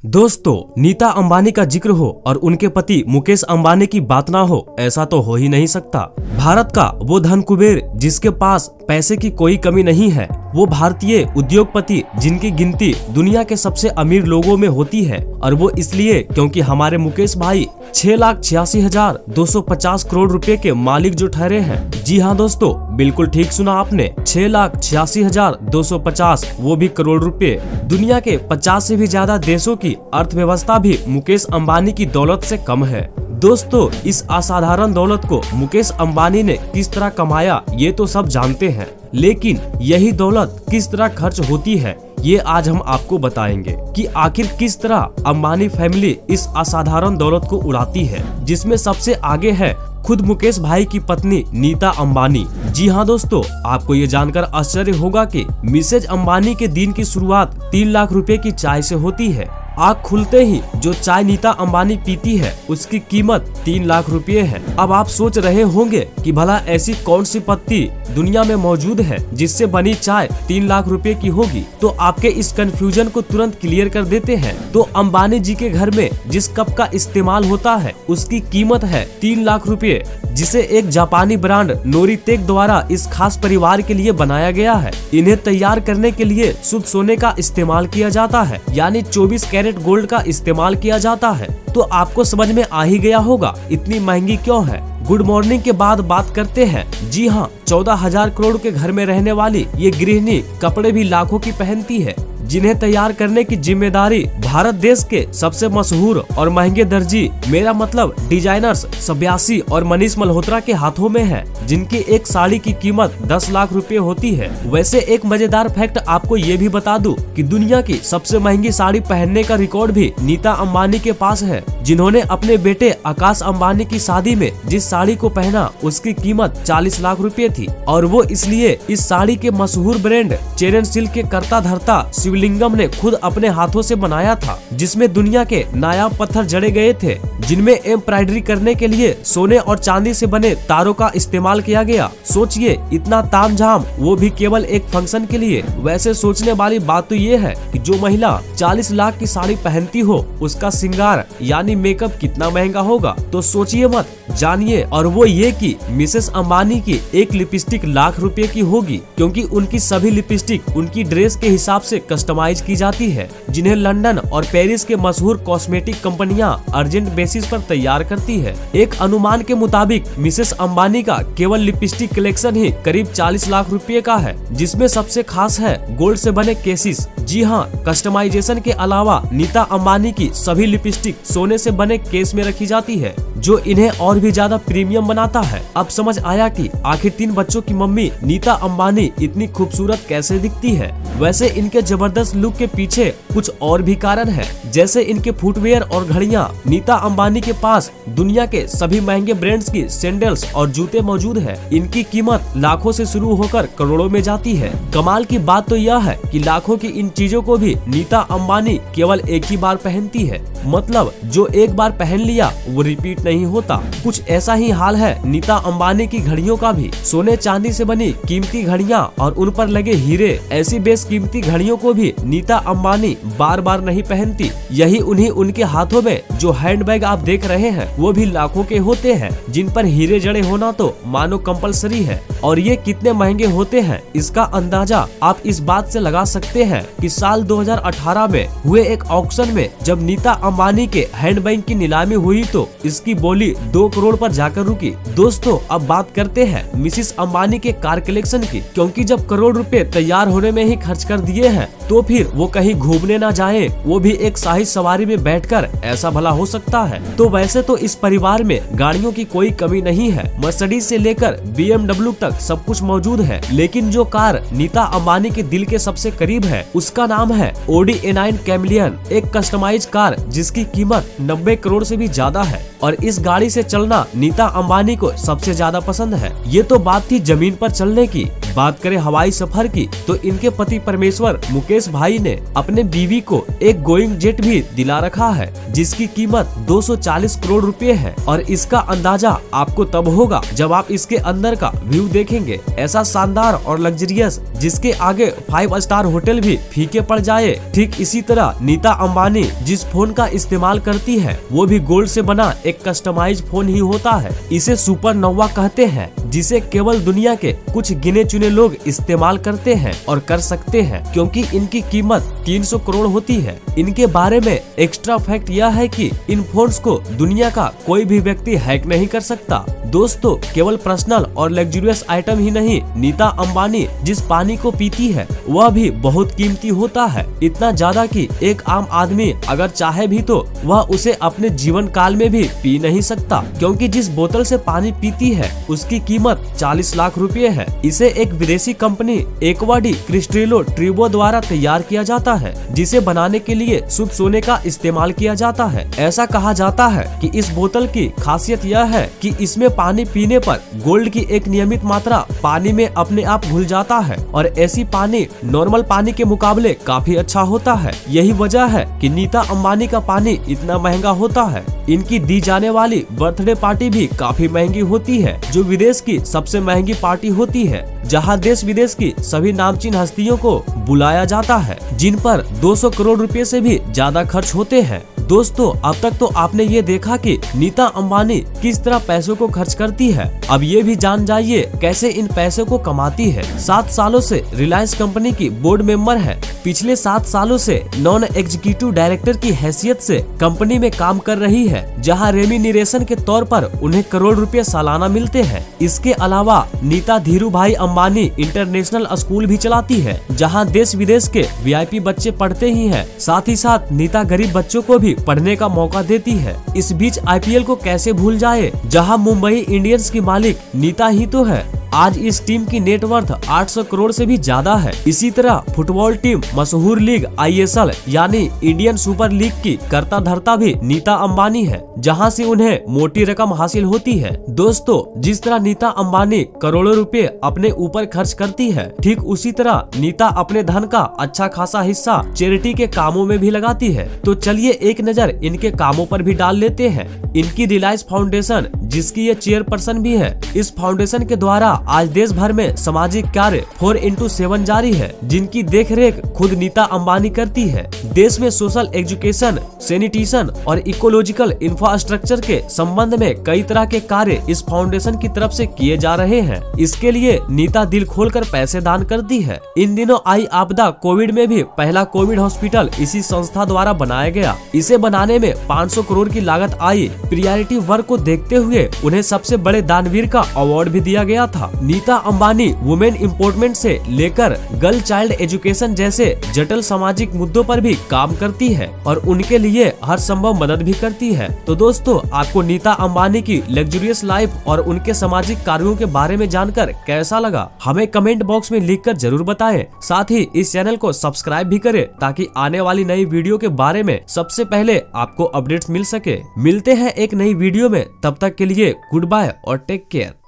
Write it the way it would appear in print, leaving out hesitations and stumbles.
दोस्तों, नीता अंबानी का जिक्र हो और उनके पति मुकेश अंबानी की बात ना हो, ऐसा तो हो ही नहीं सकता। भारत का वो धन कुबेर जिसके पास पैसे की कोई कमी नहीं है, वो भारतीय उद्योगपति जिनकी गिनती दुनिया के सबसे अमीर लोगों में होती है, और वो इसलिए क्योंकि हमारे मुकेश भाई 6,86,250 करोड़ रुपए के मालिक जो ठहरे हैं। जी हाँ दोस्तों, बिल्कुल ठीक सुना आपने, 6,86,250, वो भी करोड़ रुपए। दुनिया के 50 से भी ज्यादा देशों की अर्थव्यवस्था भी मुकेश अंबानी की दौलत से कम है। दोस्तों, इस असाधारण दौलत को मुकेश अंबानी ने किस तरह कमाया ये तो सब जानते हैं, लेकिन यही दौलत किस तरह खर्च होती है ये आज हम आपको बताएंगे कि आखिर किस तरह अंबानी फैमिली इस असाधारण दौलत को उड़ाती है, जिसमें सबसे आगे है खुद मुकेश भाई की पत्नी नीता अंबानी। जी हाँ दोस्तों, आपको ये जानकर आश्चर्य होगा कि मिसेज अंबानी के दिन की शुरुआत 3 लाख रुपए की चाय से होती है। आँख खुलते ही जो चाय नीता अंबानी पीती है उसकी कीमत 3 लाख रुपए है। अब आप सोच रहे होंगे कि भला ऐसी कौन सी पत्ती दुनिया में मौजूद है जिससे बनी चाय 3 लाख रुपए की होगी। तो आपके इस कंफ्यूजन को तुरंत क्लियर कर देते हैं। तो अंबानी जी के घर में जिस कप का इस्तेमाल होता है उसकी कीमत है 3 लाख रुपए, जिसे एक जापानी ब्रांड नोरिटेक द्वारा इस खास परिवार के लिए बनाया गया है। इन्हें तैयार करने के लिए शुद्ध सोने का इस्तेमाल किया जाता है, यानी 24 कैरेट गोल्ड का इस्तेमाल किया जाता है। तो आपको समझ में आ ही गया होगा इतनी महंगी क्यों है। गुड मॉर्निंग के बाद बात करते हैं। जी हाँ, 14,000 करोड़ के घर में रहने वाली ये गृहिणी कपड़े भी लाखों की पहनती है, जिन्हें तैयार करने की जिम्मेदारी भारत देश के सबसे मशहूर और महंगे दर्जी, मेरा मतलब डिजाइनर्स सब्यासी और मनीष मल्होत्रा के हाथों में है, जिनकी एक साड़ी की कीमत 10 लाख रुपए होती है। वैसे एक मजेदार फैक्ट आपको ये भी बता दूं कि दुनिया की सबसे महंगी साड़ी पहनने का रिकॉर्ड भी नीता अंबानी के पास है, जिन्होंने अपने बेटे आकाश अंबानी की शादी में जिस साड़ी को पहना उसकी कीमत 40 लाख रुपए थी, और वो इसलिए इस साड़ी के मशहूर ब्रांड चेरन सिल्क के कर्ता धर्ता शिवलिंगम ने खुद अपने हाथों से बनाया था, जिसमें दुनिया के नायाब पत्थर जड़े गए थे, जिनमें एम्ब्रॉयडरी करने के लिए सोने और चांदी से बने तारों का इस्तेमाल किया गया। सोचिए, इतना तामझाम, वो भी केवल एक फंक्शन के लिए। वैसे सोचने वाली बात तो ये है कि जो महिला 40 लाख की साड़ी पहनती हो उसका श्रृंगार यानी मेकअप कितना महंगा होगा। तो सोचिए मत, जानिए। और वो ये कि मिसेस अंबानी की एक लिपस्टिक लाख रुपए की होगी, क्योंकि उनकी सभी लिपस्टिक उनकी ड्रेस के हिसाब से कस्टमाइज की जाती है, जिन्हें लंदन और पेरिस के मशहूर कॉस्मेटिक कंपनियां अर्जेंट बेसिस पर तैयार करती है। एक अनुमान के मुताबिक मिसेस अंबानी का केवल लिपस्टिक कलेक्शन ही करीब 40 लाख रुपए का है, जिसमें सबसे खास है गोल्ड से बने केसेस। जी हाँ, कस्टमाइजेशन के अलावा नीता अंबानी की सभी लिपस्टिक सोने से बने केस में रखी जाती है, जो इन्हें और भी ज्यादा प्रीमियम बनाता है। अब समझ आया कि आखिर 3 बच्चों की मम्मी नीता अंबानी इतनी खूबसूरत कैसे दिखती है। वैसे इनके जबरदस्त लुक के पीछे कुछ और भी कारण है, जैसे इनके फुटवेयर और घड़ियां। नीता अंबानी के पास दुनिया के सभी महंगे ब्रांड्स की सैंडल्स और जूते मौजूद है। इनकी कीमत लाखों से शुरू होकर करोड़ों में जाती है। कमाल की बात तो यह है कि लाखों की इन चीजों को भी नीता अंबानी केवल एक ही बार पहनती है, मतलब जो एक बार पहन लिया वो रिपीट नहीं होता। कुछ ऐसा ही हाल है नीता अंबानी की घड़ियों का भी। सोने चांदी से बनी कीमती घड़ियां और उन पर लगे हीरे, ऐसी बेशकीमती घड़ियों को भी नीता अंबानी बार बार नहीं पहनती। यही उनके हाथों में जो हैंडबैग आप देख रहे हैं वो भी लाखों के होते हैं, जिन पर हीरे जड़े होना तो मानो कंपलसरी है। और ये कितने महंगे होते हैं इसका अंदाजा आप इस बात से लगा सकते हैं कि साल 2018 में हुए एक ऑक्शन में जब नीता अंबानी के हैंडबैग की नीलामी हुई तो इसकी बोली 2 करोड़ पर जाकर रुकी। दोस्तों, अब बात करते हैं मिसेस अंबानी के कार कलेक्शन की, क्योंकि जब करोड़ रुपए तैयार होने में ही खर्च कर दिए हैं तो फिर वो कहीं घूमने ना जाए, वो भी एक शाही सवारी में बैठकर, ऐसा भला हो सकता है। तो वैसे तो इस परिवार में गाड़ियों की कोई कमी नहीं है, मर्सिडीज से लेकर BMW तक सब कुछ मौजूद है, लेकिन जो कार नीता अंबानी के दिल के सबसे करीब है उसका नाम है Audi A9 कैमिलियन, एक कस्टमाइज कार जिसकी कीमत 90 करोड़ से भी ज्यादा है और इस गाड़ी से चलना नीता अंबानी को सबसे ज्यादा पसंद है। ये तो बात थी जमीन पर चलने की। बात करें हवाई सफर की तो इनके पति परमेश्वर मुकेश भाई ने अपने बीवी को एक गोइंग जेट भी दिला रखा है जिसकी कीमत 240 करोड़ रुपए है और इसका अंदाजा आपको तब होगा जब आप इसके अंदर का व्यू देखेंगे। ऐसा शानदार और लग्जरियस जिसके आगे 5 स्टार होटल भी फीके पड़ जाए। ठीक इसी तरह नीता अंबानी जिस फोन का इस्तेमाल करती है वो भी गोल्ड से बना एक कस्टमाइज फोन ही होता है। इसे सुपरनोवा कहते हैं जिसे केवल दुनिया के कुछ गिने चुने लोग इस्तेमाल करते हैं और कर सकते हैं क्योंकि इनकी कीमत 300 करोड़ होती है। इनके बारे में एक्स्ट्रा फैक्ट यह है कि इन फोन्स को दुनिया का कोई भी व्यक्ति हैक नहीं कर सकता। दोस्तों केवल पर्सनल और लग्जरियस आइटम ही नहीं, नीता अंबानी जिस पानी को पीती है वह भी बहुत कीमती होता है। इतना ज्यादा कि एक आम आदमी अगर चाहे भी तो वह उसे अपने जीवन काल में भी पी नहीं सकता क्योंकि जिस बोतल से पानी पीती है उसकी कीमत 40 लाख रुपए है। इसे एक विदेशी कंपनी एक्वाडी क्रिस्टलो ट्रिबो द्वारा तैयार किया जाता है जिसे बनाने के लिए शुद्ध सोने का इस्तेमाल किया जाता है। ऐसा कहा जाता है कि इस बोतल की खासियत यह है कि इसमें पानी पीने पर गोल्ड की एक नियमित मात्रा पानी में अपने आप घुल जाता है और ऐसी पानी नॉर्मल पानी के मुकाबले काफी अच्छा होता है। यही वजह है कि नीता अंबानी का पानी इतना महंगा होता है। इनकी दी जाने वाली बर्थडे पार्टी भी काफी महंगी होती है जो विदेश की सबसे महंगी पार्टी होती है जहां देश विदेश की सभी नामचीन हस्तियों को बुलाया जाता है जिन पर 200 करोड़ रुपए से भी ज्यादा खर्च होते हैं। दोस्तों अब तक तो आपने ये देखा कि नीता अंबानी किस तरह पैसों को खर्च करती है। अब ये भी जान जाइए कैसे इन पैसों को कमाती है। 7 सालों से रिलायंस कंपनी की बोर्ड मेंबर है। पिछले 7 सालों से नॉन एग्जीक्यूटिव डायरेक्टर की हैसियत से कंपनी में काम कर रही है जहां रेम्यूनरेशन के तौर पर उन्हें करोड़ रुपए सालाना मिलते हैं। इसके अलावा नीता धीरू भाई अंबानी इंटरनेशनल स्कूल भी चलाती है जहां देश विदेश के VIP बच्चे पढ़ते ही हैं। साथ ही साथ नीता गरीब बच्चों को भी पढ़ने का मौका देती है। इस बीच IPL को कैसे भूल जाए जहां मुंबई इंडियंस की मालिक नीता ही तो है। आज इस टीम की नेटवर्थ 800 करोड़ से भी ज्यादा है। इसी तरह फुटबॉल टीम मशहूर लीग ISL यानी इंडियन सुपर लीग की कर्ता धर्ता भी नीता अंबानी है जहां से उन्हें मोटी रकम हासिल होती है। दोस्तों जिस तरह नीता अंबानी करोड़ों रुपए अपने ऊपर खर्च करती है ठीक उसी तरह नीता अपने धन का अच्छा खासा हिस्सा चैरिटी के कामों में भी लगाती है। तो चलिए एक नजर इनके कामों पर भी डाल लेते हैं। इनकी रिलायंस फाउंडेशन जिसकी ये चेयरपर्सन भी है, इस फाउंडेशन के द्वारा आज देश भर में सामाजिक कार्य 4x7 जारी है जिनकी देखरेख खुद नीता अंबानी करती है। देश में सोशल एजुकेशन, सैनिटेशन और इकोलॉजिकल इंफ्रास्ट्रक्चर के संबंध में कई तरह के कार्य इस फाउंडेशन की तरफ से किए जा रहे हैं। इसके लिए नीता दिल खोलकर पैसे दान करती है। इन दिनों आई आपदा कोविड में भी पहला कोविड हॉस्पिटल इसी संस्था द्वारा बनाया गया। इसे बनाने में 500 करोड़ की लागत आई। प्रियॉरिटी वर्क को देखते हुए उन्हें सबसे बड़े दानवीर का अवार्ड भी दिया गया था। नीता अंबानी वुमेन एम्पावरमेंट से लेकर गर्ल चाइल्ड एजुकेशन जैसे जटिल सामाजिक मुद्दों पर भी काम करती है और उनके लिए हर संभव मदद भी करती है। तो दोस्तों आपको नीता अंबानी की लग्जरियस लाइफ और उनके सामाजिक कार्यों के बारे में जानकर कैसा लगा हमें कमेंट बॉक्स में लिखकर जरूर बताएं। साथ ही इस चैनल को सब्सक्राइब भी करें ताकि आने वाली नई वीडियो के बारे में सबसे पहले आपको अपडेट्स मिल सके। मिलते हैं एक नई वीडियो में, तब तक के लिए गुड बाय और टेक केयर।